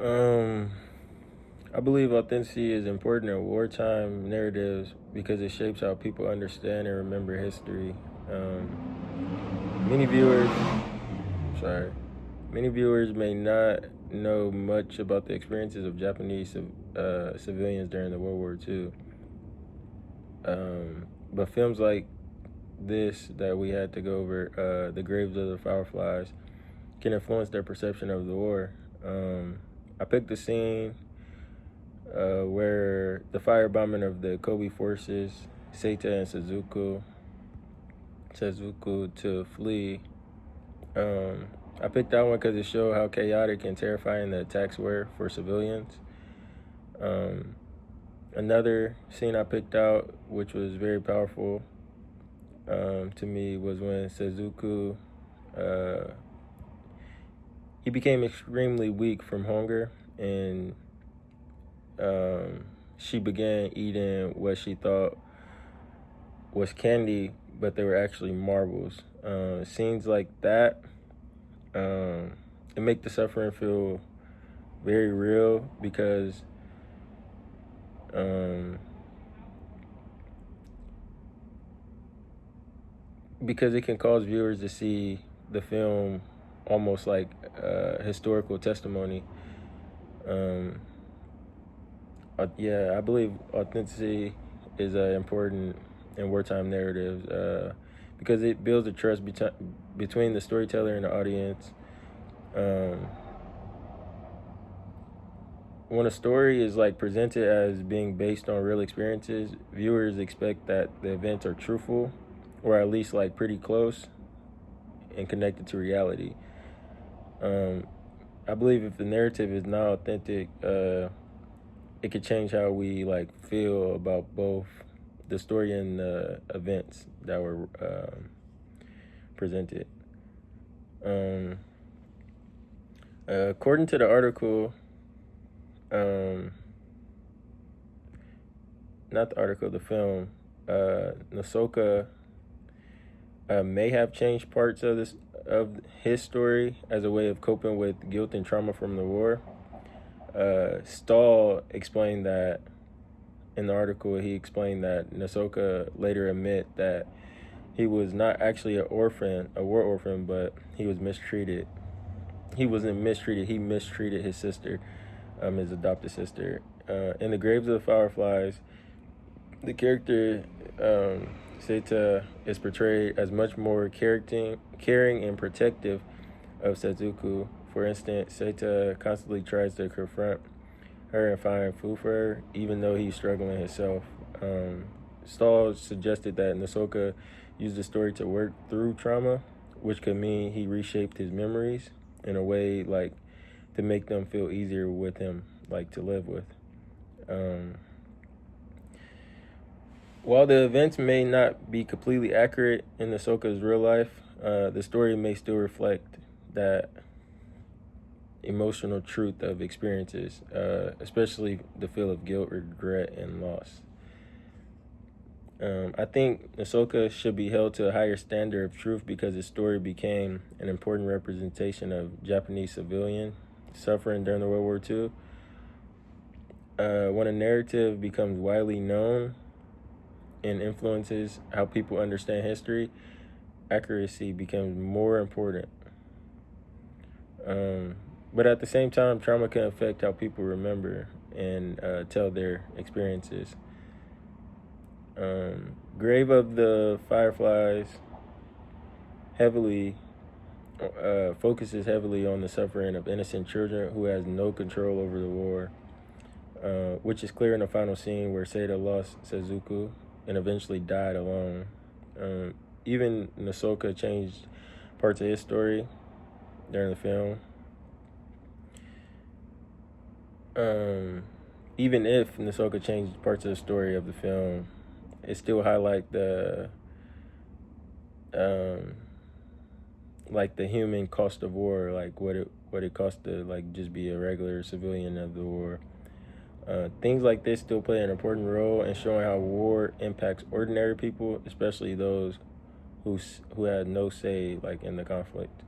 Um, I believe authenticity is important in wartime narratives because it shapes how people understand and remember history. Many viewers, sorry, many viewers may not know much about the experiences of Japanese civilians during the World War II. But films like this that we had to go over, The Graves of the Fireflies, can influence their perception of the war. I picked the scene where the firebombing of the Kobe forces, Seita and Suzuku to flee. I picked that one because it showed how chaotic and terrifying the attacks were for civilians. Um, Another scene I picked out, which was very powerful to me, was when Suzuku uh, he became extremely weak from hunger, and she began eating what she thought was candy, but they were actually marbles. Scenes like that, it make the suffering feel very real um, because it can cause viewers to see the film almost like historical testimony. Um, yeah, I believe authenticity is important in wartime narratives because it builds a trust between the storyteller and the audience. Um, when a story is like presented as being based on real experiences, viewers expect that the events are truthful, or at least like pretty close and connected to reality. Um, I believe if the narrative is not authentic, it could change how we like feel about both the story and the events that were presented. Um, According to the article, um, not the article, the film, Nasoka may have changed parts of his story as a way of coping with guilt and trauma from the war. Stahl explained that in the article. He explained that Nasoka later admit that he was not actually a war orphan, but he was mistreated. He wasn't mistreated. He mistreated his sister, his adopted sister. In The Graves of the Fireflies, the character Seita is portrayed as much more caring and protective of Suzuku. For instance, Seita constantly tries to confront her and find food for her, even though he's struggling himself. Stahl suggested that Nasoka used the story to work through trauma, which could mean he reshaped his memories in a way like to make them feel easier with him, like to live with. Um, while the events may not be completely accurate in Nasoka's real life, the story may still reflect that emotional truth of experiences, especially the feel of guilt, regret, and loss. I think Nasoka should be held to a higher standard of truth because his story became an important representation of Japanese civilian suffering during the World War II. When a narrative becomes widely known and influences how people understand history, accuracy becomes more important. But at the same time, trauma can affect how people remember and tell their experiences. Grave of the Fireflies heavily focuses heavily on the suffering of innocent children who has no control over the war, which is clear in the final scene where Seita lost Suzuku and eventually died alone. Even Nasoka changed parts of his story during the film. Even if Nasoka changed parts of the story of the film, it still highlight um, the human cost of war, like what it costs to like just be a regular civilian of the war. Things like this still play an important role in showing how war impacts ordinary people, especially those who had no say like in the conflict.